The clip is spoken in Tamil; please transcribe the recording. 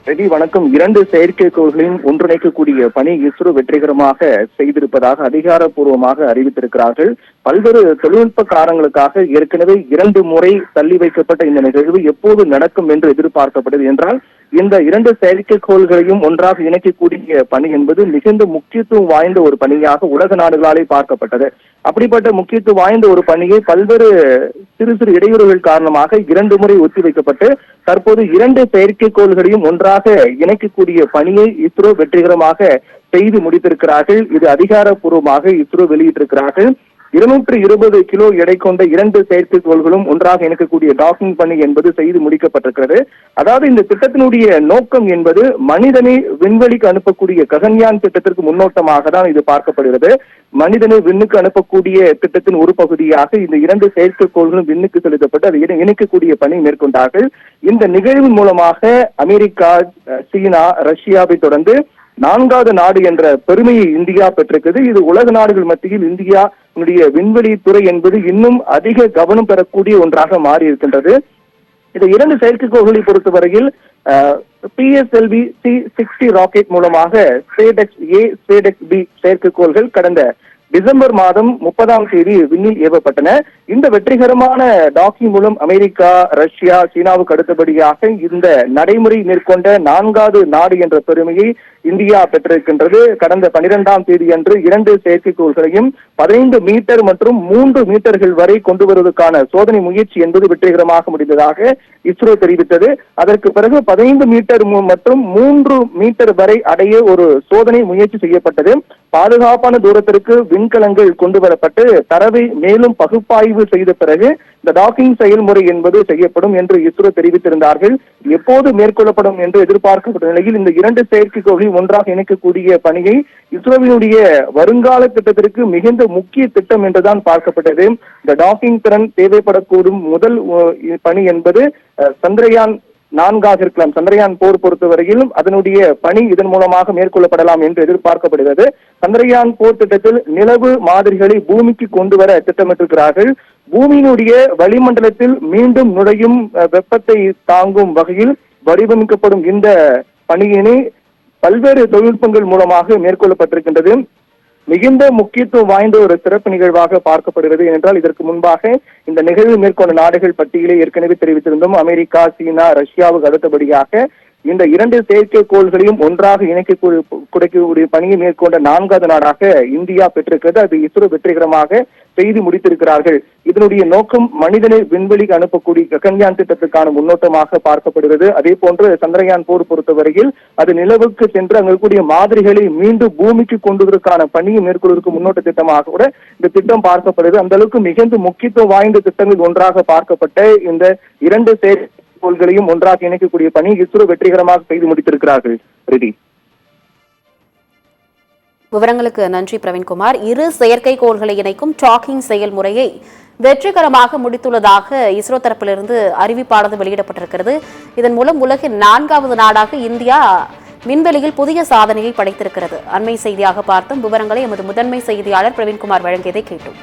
ரெடி வணக்கம். 2 செயற்கைக்கோள்களையும் ஒன்றிணைக்கக்கூடிய பணி இஸ்ரோ வெற்றிகரமாக செய்திருப்பதாக அதிகாரப்பூர்வமாக அறிவித்திருக்கிறார்கள். பல்வேறு தொழில்நுட்ப காரணங்களுக்காக ஏற்கனவே 2 முறை தள்ளி வைக்கப்பட்ட இந்த நிகழ்வு எப்போது நடக்கும் என்று எதிர்பார்க்கப்பட்டது என்றால், இந்த 2 செயற்கைக்கோள்களையும் ஒன்றாக இணைக்கக்கூடிய பணி என்பது மிகுந்த முக்கியத்துவம் வாய்ந்த ஒரு பணியாக உலக நாடுகளாலே பார்க்கப்பட்டது. அப்படிப்பட்ட முக்கியத்துவம் வாய்ந்த ஒரு பணியை பல்வேறு சிறு சிறு இடையூறுகள் காரணமாக 2 முறை ஒத்திவைக்கப்பட்டு தற்போது 2 செயற்கைக்கோள்களையும் ஒன்றாக இணைக்கக்கூடிய பணியை இஸ்ரோ வெற்றிகரமாக செய்து முடித்திருக்கிறார்கள். இது அதிகாரப்பூர்வமாக இஸ்ரோ வெளியிட்டிருக்கிறார்கள். 220 கிலோ எடை கொண்ட 2 செயற்கைக்கோள்களும் ஒன்றாக இணைக்கக்கூடிய டாக்கிங் பணி என்பது செய்து முடிக்கப்பட்டிருக்கிறது. அதாவது இந்த திட்டத்தினுடைய நோக்கம் என்பது மனிதனை விண்வெளிக்கு அனுப்பக்கூடிய ககன்யான் திட்டத்திற்கு முன்னோட்டமாக தான் இது பார்க்கப்படுகிறது. மனிதனை விண்ணுக்கு அனுப்பக்கூடிய திட்டத்தின் ஒரு பகுதியாக இந்த 2 செயற்கைக்கோள்களும் விண்ணுக்கு செலுத்தப்பட்டு அதை இணைக்கக்கூடிய பணி மேற்கொண்டார்கள். இந்த நிகழ்வின் மூலமாக அமெரிக்கா, சீனா, ரஷ்யாவை தொடர்ந்து 4வது நாடு என்ற பெருமையை இந்தியா பெற்றிருக்கிறது. இது உலக நாடுகள் மத்தியில் இந்தியாவுடைய விண்வெளி துறை என்பது இன்னும் அதிக கவனம் பெறக்கூடிய ஒன்றாக மாறி இருக்கின்றது. இந்த 2 செயற்கைக்கோள்களை பொறுத்தவரையில் PSLV C-60 ராக்கெட் மூலமாக ஸ்பேடெக்ஸ் A, ஸ்பேடெக்ஸ் B செயற்கைக்கோள்கள் கடந்த டிசம்பர் மாதம் 30ஆம் தேதி விண்ணில் ஏவப்பட்டன. இந்த வெற்றிகரமான டாக்கிங் மூலம் அமெரிக்கா, ரஷ்யா, சீனாவுக்கு அடுத்தபடியாக இந்த நடைமுறை மேற்கொண்ட 4வது நாடு என்ற பெருமையை இந்தியா பெற்றிருக்கின்றது. கடந்த 12ஆம் தேதி அன்று 2 செயற்கைக்கோள்களையும் 15 மீட்டர் மற்றும் 3 மீட்டர்கள் வரை கொண்டு வருவதற்கான சோதனை முயற்சி என்பது வெற்றிகரமாக முடிந்ததாக இஸ்ரோ தெரிவித்தது. அதற்கு பிறகு 15 மீட்டர் மற்றும் 3 மீட்டர் வரை அடைய ஒரு சோதனை முயற்சி செய்யப்பட்டது. பாதுகாப்பான தூரத்திற்கு விண்கலங்கள் கொண்டு வரப்பட்டு தரவை மேலும் பகுப்பாய்வு செய்த பிறகு இந்த டாக்கிங் செயல்முறை என்பது செய்யப்படும் என்று இஸ்ரோ தெரிவித்திருந்தார்கள். எப்போது மேற்கொள்ளப்படும் என்று எதிர்பார்க்கப்பட்ட நிலையில் இந்த 2 செயற்கைக்கோள்களை ஒன்றாக இணைக்கக்கூடிய பணியை இஸ்ரோவினுடைய வருங்கால திட்டத்திற்கு மிகுந்த முக்கிய திட்டம் என்றுதான் பார்க்கப்பட்டது. இந்த டாக்கிங் திறன் தேவைப்படக்கூடும் முதல் பணி என்பது சந்திரயான் 4 இருக்கலாம். சந்திரயான் 4 பொறுத்தவரையிலும் அதனுடைய பணி இதன் மூலமாக மேற்கொள்ளப்படலாம் என்று எதிர்பார்க்கப்படுகிறது. சந்திரயான் 4 திட்டத்தில் நிலவு மாதிரிகளை பூமிக்கு கொண்டு வர திட்டமிட்டிருக்கிறார்கள். பூமியினுடைய வளிமண்டலத்தில் மீண்டும் நுழையும் வெப்பத்தை தாங்கும் வகையில் வடிவமைக்கப்படும் இந்த பணியினை பல்வேறு தொழில்நுட்பங்கள் மூலமாக மேற்கொள்ளப்பட்டிருக்கின்றது. மிகுந்த முக்கியத்துவம் வாய்ந்த ஒரு சிறப்பு நிகழ்வாக பார்க்கப்படுகிறது. என்றால் இதற்கு முன்பாக இந்த நிகழ்வு மேற்கொண்ட நாடுகள் பட்டியலை ஏற்கனவே தெரிவித்திருந்தோம். அமெரிக்கா, சீனா, ரஷ்யாவுக்கு அடுத்தபடியாக இந்த 2 செயற்கைக்கோள்களையும் ஒன்றாக இணைக்கக்கூடிய பணியை மேற்கொண்ட 4வது நாடாக இந்தியா பெற்றிருக்கிறது. அது இஸ்ரோ வெற்றிகரமாக செய்து முடித்திருக்கிறார்கள். இதனுடைய நோக்கம் மனிதனை விண்வெளிக்கு அனுப்பக்கூடிய ககன்யான் திட்டத்துக்கான முன்னோட்டமாக பார்க்கப்படுகிறது. அதே போன்று சந்திரயான் 4 பொறுத்தவரையில் அது நிலவுக்கு சென்று அங்கு இருக்கக்கூடிய மாதிரிகளை மீண்டும் பூமிக்கு கொண்டுவதற்கான பணியை மேற்கொள்வதற்கு முன்னோட்ட திட்டமாக கூட இந்த திட்டம் பார்க்கப்படுகிறது. அந்த அளவுக்கு மிகுந்த முக்கியத்துவம் வாய்ந்த திட்டங்கள் ஒன்றாக பார்க்கப்பட்ட இந்த 2 செயற்கைக்கோள்களையும் ஒன்றாக இணைக்கக்கூடிய பணி இஸ்ரோ வெற்றிகரமாக செய்து முடித்திருக்கிறார்கள். ரெடி. விவரங்களுக்கு நன்றி பிரவீன்குமார். 2 செயற்கைக்கோள்களை இணைக்கும் டாக்கிங் செயல்முறையை வெற்றிகரமாக முடித்துள்ளதாக இஸ்ரோ தரப்பிலிருந்து அறிவிப்பானது வெளியிடப்பட்டிருக்கிறது. இதன் மூலம் உலகின் 4வது நாடாக இந்தியா விண்வெளியில் புதிய சாதனையை படைத்திருக்கிறது. அண்மை செய்தியாக பார்த்தோம். விவரங்களை எமது முதன்மை செய்தியாளர் பிரவீன்குமார் வழங்கியதை கேட்டோம்.